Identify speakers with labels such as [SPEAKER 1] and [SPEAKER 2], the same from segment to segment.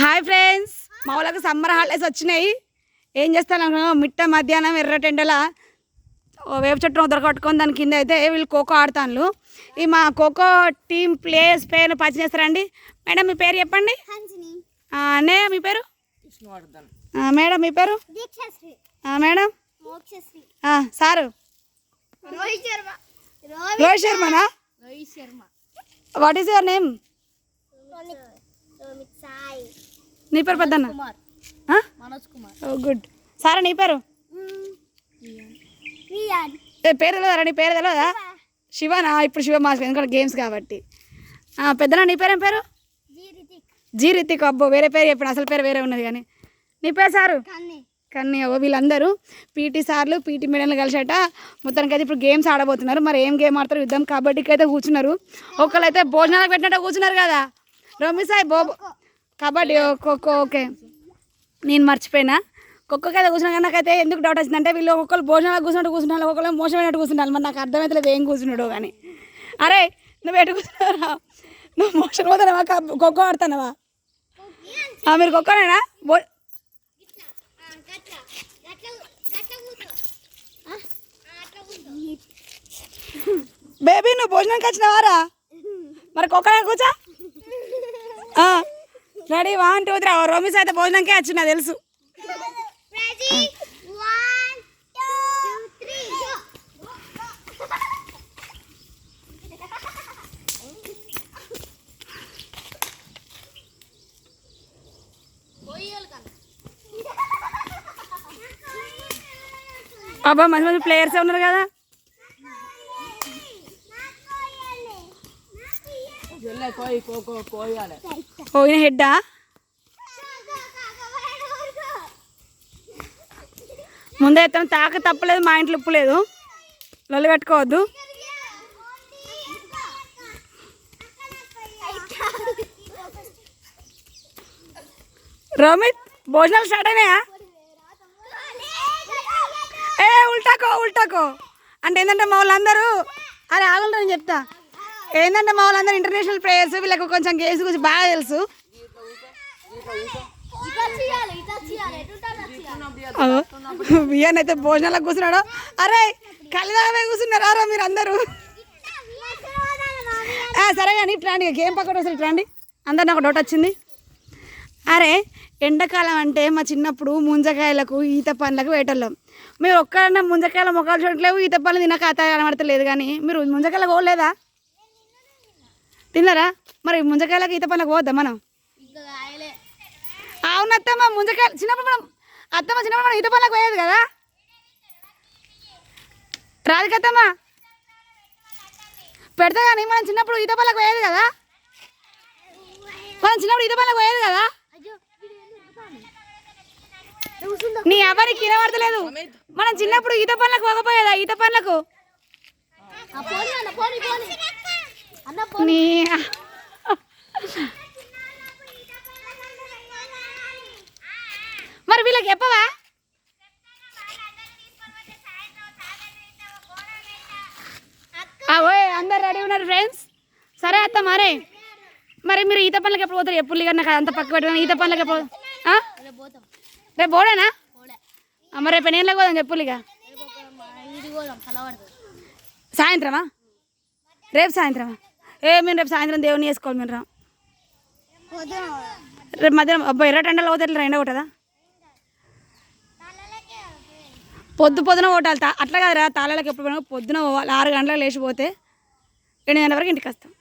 [SPEAKER 1] Hi friends, మా వాళ్ళకి summer holidays వచ్చినాయి. ఏం చేస్తాను మిట్ట మధ్యాహ్నం ఎర్రటెండల వేప చెట్టు దొరకట్టుకొని దాని కింద అయితే వీళ్ళు ఖోఖో ఆడతాను. ఈ మా ఖోఖో టీం ప్లేయర్స్ పేరు పరిచయం చేస్తారండి. మేడం మీ పేరు చెప్పండి. అన్నయ్య మీ పేరు? మేడం మీ పేరు? Madam sir? రోహిత్ శర్మనా? What is your name? నీ పేరు పెద్దన్న? గుడ్. సారా నీ పేరు? పేరు తెలియదా? నీ పేరు తెలియదా? శివనా? ఇప్పుడు శివ మాస్ ఎందుకంటే గేమ్స్ కాబట్టి. పెద్దనా నీ పేరు ఏం పేరు? జీ రితిక్. అబ్బో వేరే పేరు చెప్పాడు, అసలు పేరు వేరే ఉన్నది. కానీ నీ పేరు సారు? కన్నీ. వీళ్ళందరూ పీటీ సార్లు పీటీ మేడంలు కలిసేట మొత్తానికి అయితే ఇప్పుడు గేమ్స్ ఆడబోతున్నారు. మరి ఏం గేమ్ ఆడతారు యుద్ధం? కబడ్డీకి అయితే కూర్చున్నారు. ఒకళ్ళైతే భోజనాలకు పెట్టినట్టు కూర్చున్నారు కదా. రొమ్మిసాయి బోబో కబడ్డీ ఖోఖో. ఓకే నేను మర్చిపోయినా. ఖోఖోకి అయితే కూర్చున్నా కానీ నాకైతే ఎందుకు డౌట్ వచ్చిందంటే వీళ్ళు ఒక్కొక్కరు భోజనాలకు కూర్చున్నాడు, ఒక్కొక్కరు మోసమైనట్టు కూర్చుంటారు. మరి నాకు అర్థమవుతలేదు ఏం కూర్చున్నాడు కానీ. అరే నువ్వు ఎటు కూర్చున్నావురా? నువ్వు మోషన్ పోతానవా? ఖోఖో ఆడుతున్నావా? మీరు ఖోఖోనేనా? బేబీ నువ్వు భోజనానికి వచ్చినావారా? మరి ఖోఖోనే కూర్చో. రెడీ 1 2 3. రోమిస్ అయితే భోజనంకే వచ్చిన తెలుసు. అబ్బా మంచి మంచి ప్లేయర్స్ ఉన్నారు కదా. పోయిన హెడ్డా? ముందే ఎత్తాను తాక తప్పలేదు, మా ఇంట్లో ఉప్పు లేదు. లొల్లి పెట్టుకోవద్దు. రోమిత్ భోజనాలు స్టార్ట్ అయినాయా? ఉల్టాకో అంటే ఏంటంటే మా వాళ్ళందరూ అరే ఆగండి నేను చెప్తా. ఏంటంటే మా వాళ్ళందరూ ఇంటర్నేషనల్ ప్లేయర్స్, వీళ్ళకు కొంచెం గేమ్స్ గురించి బాగా తెలుసు. బియ్యాన్ని అయితే భోజనాలకు కూర్చున్నాడు. అరే కలిదామే కూర్చున్నారా మీరు అందరూ? సరే కానీ ఇట్లా అండి గేమ్ పక్కన వస్తారు. ఇట్లా అండి అందరు నాకు డౌట్ వచ్చింది. అరే ఎండాకాలం అంటే మా చిన్నప్పుడు ముంజకాయలకు ఈత పండ్లకు వేటల్లో మీరు ఒక్కడన్నా ముంజకాయల మొక్కలు చూడట్లేవు, ఈత పండ్లు తినక అత కనబడతలేదు. కానీ మీరు ముంజకాయలకు పోలేదా? తిన్నారా? మరి ముంజకాయలకు ఈత పండ్లకు పోద్దా మనం? అవును అత్తమ్మ, ముంజకాయలు చిన్నప్పుడు మనం ఈత పండ్లకు పోయేది కదా. రాదు కత్తమ్మ పెడతా కానీ మనం చిన్నప్పుడు ఈత పండ్లకు పోయేది కదా. నీ ఎవరికి కినబడతలేదు. మనం చిన్నప్పుడు ఈత పండ్లకు పోకపోయేదా? ఈత పండ్లకు మరి వీళ్ళకి చెప్పవా? అందరు రెడీ ఉన్నారు ఫ్రెండ్స్. సరే అత్త మరి మీరు ఈత పండ్లకి ఎప్పుడు పోతారు? ఎప్పుడు కానీ నాకు అంత పక్క పెట్టాను. ఈత పండ్లకి ఎప్పుడు? రేపు పోడేనా? మరి రేపు ఎన్ని గంటలకు పోదాం చెప్పులు? ఇక సాయంత్రమా? రేపు సాయంత్రమా? మేము రేపు సాయంత్రం దేవుని వేసుకోవాలి. మీరు రేపు మధ్యాహ్నం అబ్బాయి ఎర్రటెండలో పోతే ఎట్లా రెండో ఒకటదా? పొద్దున ఓటాలి. అట్లా కాదురా, తాళాలకు ఎప్పుడు పోయినా పొద్దున పోవాలి. 6 గంటలకు లేచిపోతే 8 గంటల వరకు ఇంటికి వస్తాం.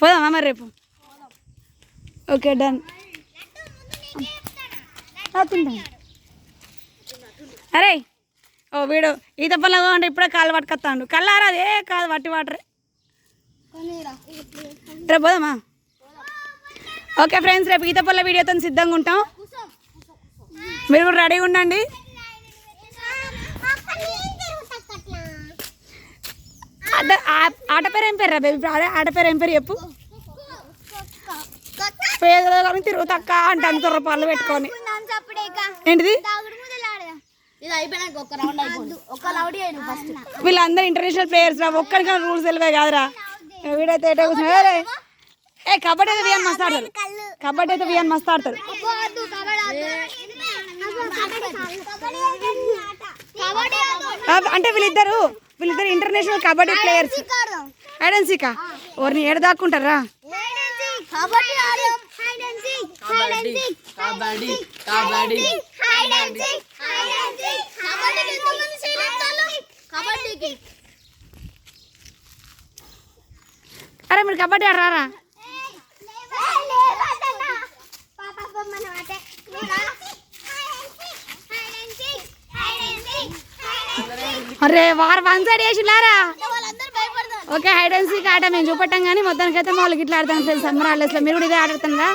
[SPEAKER 1] పోదామా మరి రేపు? Okay done. అరే వీడు ఈత పనులు అంటే ఇప్పుడే కాళ్ళు పట్టుకొస్తాడు. కళ్ళారా అదే కాదు వట్టి వాటరే. రేపు పోదామా? ఓకే ఫ్రెండ్స్, రేపు ఈత పనుల వీడియోతో సిద్ధంగా ఉంటాం. మీరు కూడా రెడీగా ఉండండి. ఆట పేరు ఏం పేరు రా బేబీ? ఆట పేరు ఏం పేరు చెప్పు? పేదలు తిరుగుతక్క అంటే అంత పళ్ళు పెట్టుకొని ఏంటిది? వీళ్ళందరూ ఇంటర్నేషనల్ ప్లేయర్స్ రా. ఒక్కడికైనా రూల్స్ తెలివే కాదురా. వీడైతే ఏటో కూర్చున్నా ఏ కబడ్డీ అయితే వియాన్ మస్తు ఆడతారు. కబడ్డీ అయితే వియాన్ మస్తు ఆడతారు. అంటే వీళ్ళిద్దరు international kabaddi players. Hide and సీకా ఎవరిని ఏడ దాక్కుంటారా? అరే మీరు కబడ్డీ ఆడరారా? అరే వారు వన్ సైడ్ వేసిలారా. ఓకే హైడ్ అండ్ సీక్ ఆట మేము చూపెట్టాం కానీ మొత్తానికి అయితే మా వాళ్ళకి ఇట్లా ఆడతాను ఫ్రెండ్స్. సమ్మర్ హాలిడేస్లో మీరు కూడా ఇదే ఆడుతుందా?